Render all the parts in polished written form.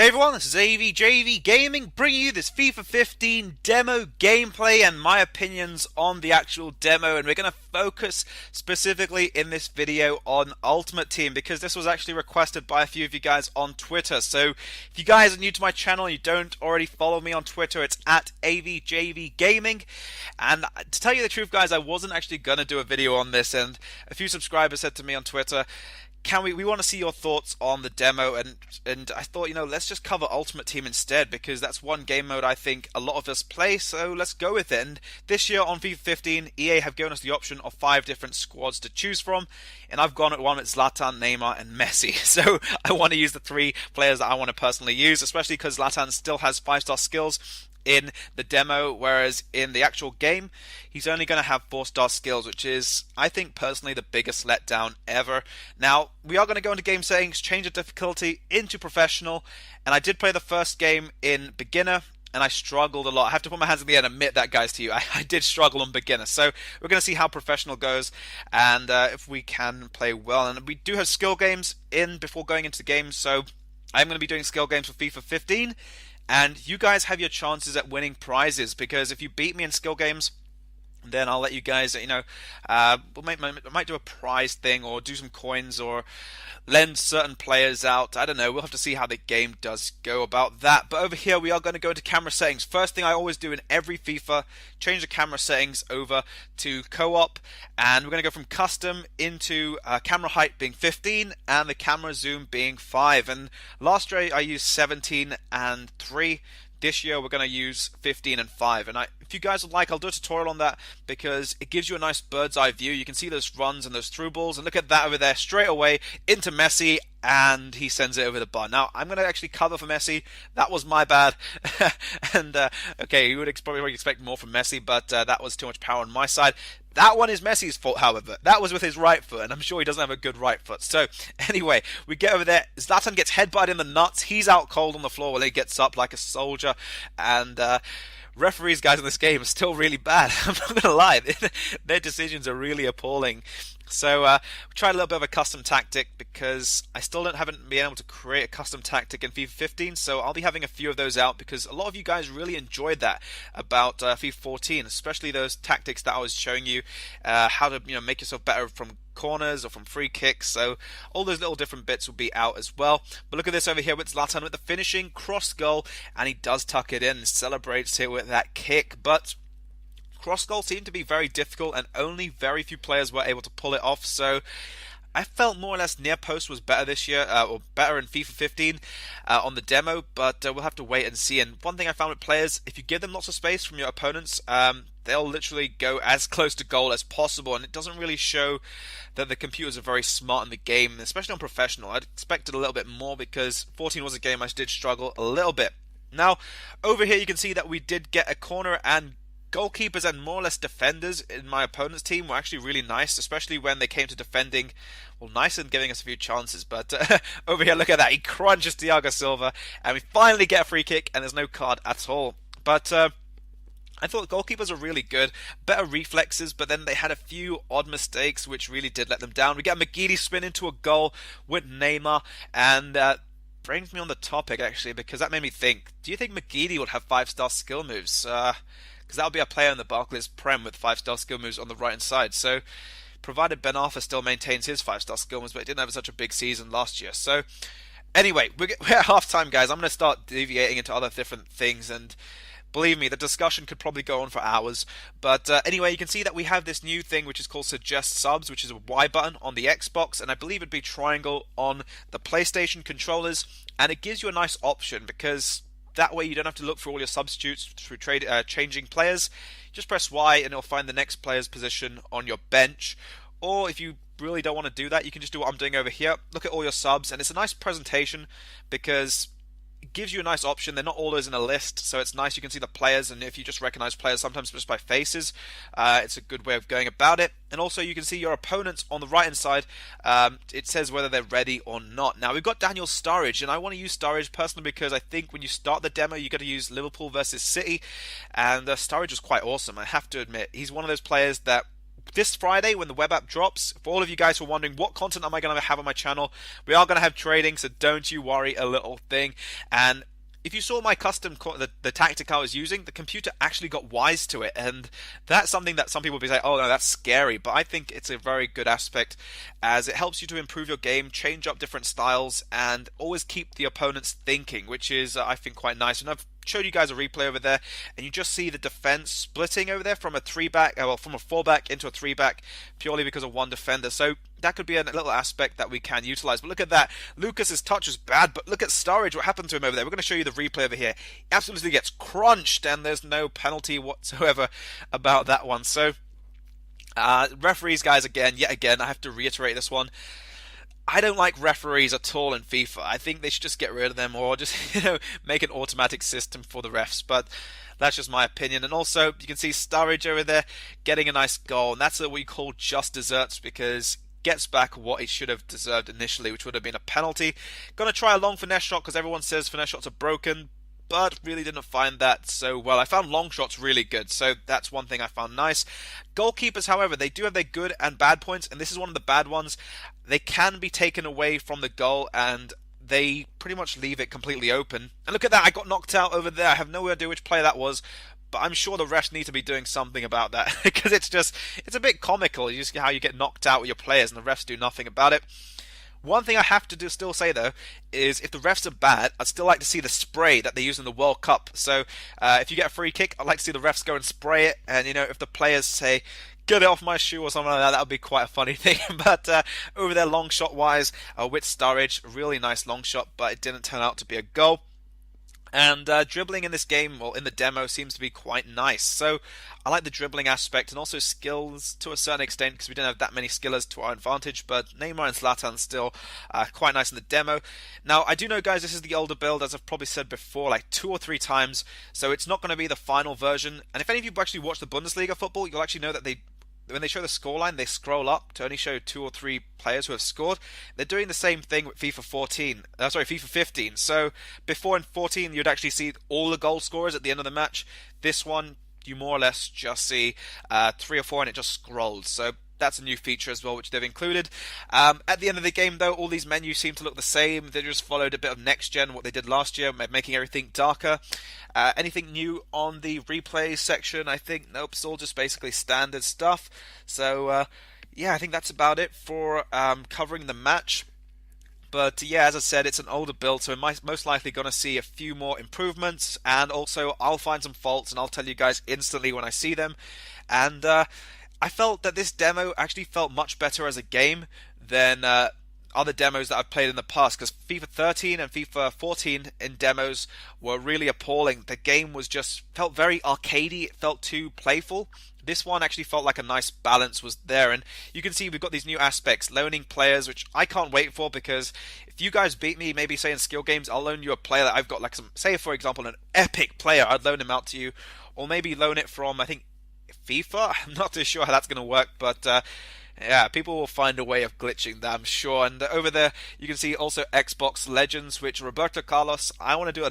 Hey everyone, this is AVJVGaming bringing you this FIFA 15 demo gameplay and my opinions on the actual demo, and we're going to focus specifically in this video on Ultimate Team because this was actually requested by a few of you guys on Twitter. So if you guys are new to my channel and you don't already follow me on Twitter, it's at AVJVGaming. And to tell you the truth guys, I wasn't actually going to do a video on this, and a few subscribers said to me on Twitter, we want to see your thoughts on the demo, and I thought, let's just cover Ultimate Team instead because that's one game mode I think a lot of us play, so let's go with it. And this year on FIFA 15, EA have given us the option of 5 different squads to choose from, and I've gone at one with Zlatan, Neymar and Messi. So I want to use the 3 players that I want to personally use, especially because Zlatan still has 5-star skills in the demo, whereas in the actual game he's only going to have 4-star skills, which is, I think personally, the biggest letdown ever. Now we are going to go into game settings, change the difficulty into professional, and I did play the first game in beginner and I struggled a lot. I have to put my hands in the air and admit that, guys, to you. I did struggle on beginner. So we're going to see how professional goes and if we can play well. And we do have skill games in before going into the game, so I'm going to be doing skill games for FIFA 15. And you guys have your chances at winning prizes, because if you beat me in skill games, then I'll let you guys, I might do a prize thing or do some coins or lend certain players out. I don't know. We'll have to see how the game does go about that. But over here, we are going to go into camera settings. First thing I always do in every FIFA, change the camera settings over to co-op. And we're going to go from custom into camera height being 15 and the camera zoom being 5. And last year I used 17 and 3. This year we're going to use 15 and 5, and if you guys would like, I'll do a tutorial on that because it gives you a nice bird's eye view. You can see those runs and those through balls, and look at that over there, straight away into Messi, and he sends it over the bar. Now I'm going to actually cover for Messi. That was my bad. And okay, you would probably expect more from Messi, but that was too much power on my side. That one is Messi's fault, however. That was with his right foot, and I'm sure he doesn't have a good right foot. So, anyway, we get over there. Zlatan gets headbutted in the nuts. He's out cold on the floor while he gets up like a soldier. And referees, guys, in this game are still really bad. I'm not going to lie. Their decisions are really appalling. So we tried a little bit of a custom tactic because I still haven't been able to create a custom tactic in FIFA 15, so I'll be having a few of those out because a lot of you guys really enjoyed that about FIFA 14, especially those tactics that I was showing you, how to make yourself better from corners or from free kicks. So all those little different bits will be out as well. But look at this over here with Zlatan with the finishing cross goal, and he does tuck it in and celebrates it with that kick, but cross goal seemed to be very difficult and only very few players were able to pull it off, so I felt more or less near post was better this year, or better in FIFA 15 on the demo, but we'll have to wait and see. And one thing I found with players, if you give them lots of space from your opponents, they'll literally go as close to goal as possible, and it doesn't really show that the computers are very smart in the game, especially on professional. I'd expected a little bit more because 14 was a game I did struggle a little bit. Now, over here you can see that we did get a corner, and goalkeepers and more or less defenders in my opponent's team were actually really nice, especially when they came to defending. Well, nice and giving us a few chances, but over here, look at that. He crunches Thiago Silva, and we finally get a free kick, and there's no card at all. But I thought goalkeepers were really good, better reflexes, but then they had a few odd mistakes, which really did let them down. We get a McGeady spin into a goal with Neymar, and brings me on the topic, actually, because that made me think, do you think McGeady would have 5-star skill moves? Because that would be a player in the Barclays Prem with 5-star skill moves on the right hand side. So, provided Ben Arthur still maintains his 5-star skill moves, but he didn't have such a big season last year. So, anyway, we're at half time, guys. I'm going to start deviating into other different things, and believe me, the discussion could probably go on for hours. But anyway, you can see that we have this new thing which is called Suggest Subs, which is a Y button on the Xbox, and I believe it'd be triangle on the PlayStation controllers. And it gives you a nice option because that way you don't have to look for all your substitutes through changing players. Just press Y and it'll find the next player's position on your bench. Or if you really don't want to do that, you can just do what I'm doing over here. Look at all your subs, and it's a nice presentation because it gives you a nice option. They're not always in a list, so it's nice. You can see the players, and if you just recognize players sometimes just by faces, it's a good way of going about it. And also you can see your opponents on the right hand side. It says whether they're ready or not. Now we've got Daniel Sturridge, and I want to use Sturridge personally because I think when you start the demo you got to use Liverpool versus City, and Sturridge was quite awesome, I have to admit. He's one of those players that this Friday when the web app drops, for all of you guys who are wondering what content am I going to have on my channel, we are going to have trading, so don't you worry a little thing. And if you saw my custom, the tactic I was using, the computer actually got wise to it, and that's something that some people will be saying, oh no, that's scary, but I think it's a very good aspect, as it helps you to improve your game, change up different styles, and always keep the opponents thinking, which is, I think, quite nice. And I've showed you guys a replay over there, and you just see the defense splitting over there from a 3-back, well, from a 4-back into a 3-back, purely because of one defender. So that could be a little aspect that we can utilize. But look at that. Lucas's touch is bad, but look at Sturridge, what happened to him over there. We're going to show you the replay over here. He absolutely gets crunched, and there's no penalty whatsoever about that one. So referees, guys, yet again, I have to reiterate this one. I don't like referees at all in FIFA. I think they should just get rid of them, or just, make an automatic system for the refs. But that's just my opinion. And also, you can see Sturridge over there getting a nice goal, and that's what we call just desserts, because gets back what he should have deserved initially, which would have been a penalty. Gonna try a long finesse shot, because everyone says finesse shots are broken, but really didn't find that so well. I found long shots really good, so that's one thing I found nice. Goalkeepers, however, they do have their good and bad points, and this is one of the bad ones. They can be taken away from the goal, and they pretty much leave it completely open. And look at that, I got knocked out over there. I have no idea which player that was, but I'm sure the refs need to be doing something about that, because it's a bit comical. You just how you get knocked out with your players and the refs do nothing about it. One thing I have to still say though is if the refs are bad, I'd still like to see the spray that they use in the World Cup. So if you get a free kick, I'd like to see the refs go and spray it. And if the players say, "Get it off my shoe" or something like that, that would be quite a funny thing. But over there, long shot wise, with Sturridge, really nice long shot, but it didn't turn out to be a goal. And dribbling in this game, well, in the demo, seems to be quite nice. So I like the dribbling aspect, and also skills to a certain extent, because we didn't have that many skillers to our advantage. But Neymar and Zlatan still quite nice in the demo. Now, I do know, guys, this is the older build, as I've probably said before, like 2 or 3 times. So it's not going to be the final version. And if any of you actually watch the Bundesliga football, you'll actually know that when they show the scoreline, they scroll up to only show 2 or 3 players who have scored. They're doing the same thing with FIFA 15. So before in 14, you'd actually see all the goal scorers at the end of the match. This one, you more or less just see 3 or 4, and it just scrolls. So that's a new feature as well, which they've included. At the end of the game, though, all these menus seem to look the same. They just followed a bit of next gen, what they did last year, making everything darker. Anything new on the replay section? I think nope, it's all just basically standard stuff. So yeah, I think that's about it for covering the match. But yeah, as I said, it's an older build, so we're most likely going to see a few more improvements, and also I'll find some faults and I'll tell you guys instantly when I see them. And I felt that this demo actually felt much better as a game than other demos that I've played in the past, because FIFA 13 and FIFA 14 in demos were really appalling. The game felt very arcadey, it felt too playful. This one actually felt like a nice balance was there, and you can see we've got these new aspects, loaning players, which I can't wait for, because if you guys beat me, maybe say in skill games, I'll loan you a player that I've got, like say for example an epic player, I'd loan him out to you, or maybe loan it from, I think, FIFA. I'm not too sure how that's going to work, but yeah, people will find a way of glitching that, I'm sure. And over there, you can see also Xbox Legends, which Roberto Carlos, I want to do I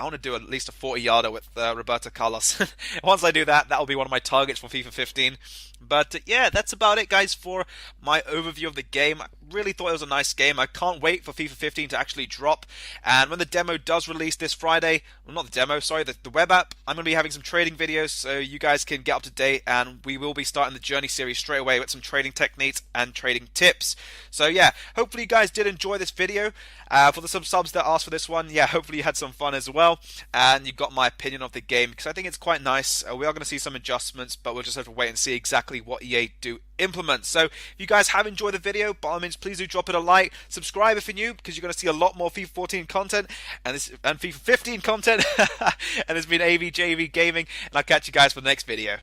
want to do at least a 40-yarder with Roberto Carlos. Once I do that, that'll be one of my targets for FIFA 15. But yeah, that's about it, guys, for my overview of the game. I really thought it was a nice game. I can't wait for FIFA 15 to actually drop. And when the demo does release this Friday, well, not the demo, sorry, the web app, I'm going to be having some trading videos so you guys can get up to date. And we will be starting the Journey series straight away with some trading techniques and trading tips. So yeah, hopefully you guys did enjoy this video. For the subs that asked for this one, yeah, hopefully you had some fun as well. And you got my opinion of the game, because I think it's quite nice. We are going to see some adjustments, but we'll just have to wait and see exactly what EA do implement. So if you guys have enjoyed the video, by all means, please do drop it a like, subscribe if you're new, because you're going to see a lot more FIFA 14 content and FIFA 15 content. And it's been AVJVGaming, and I'll catch you guys for the next video.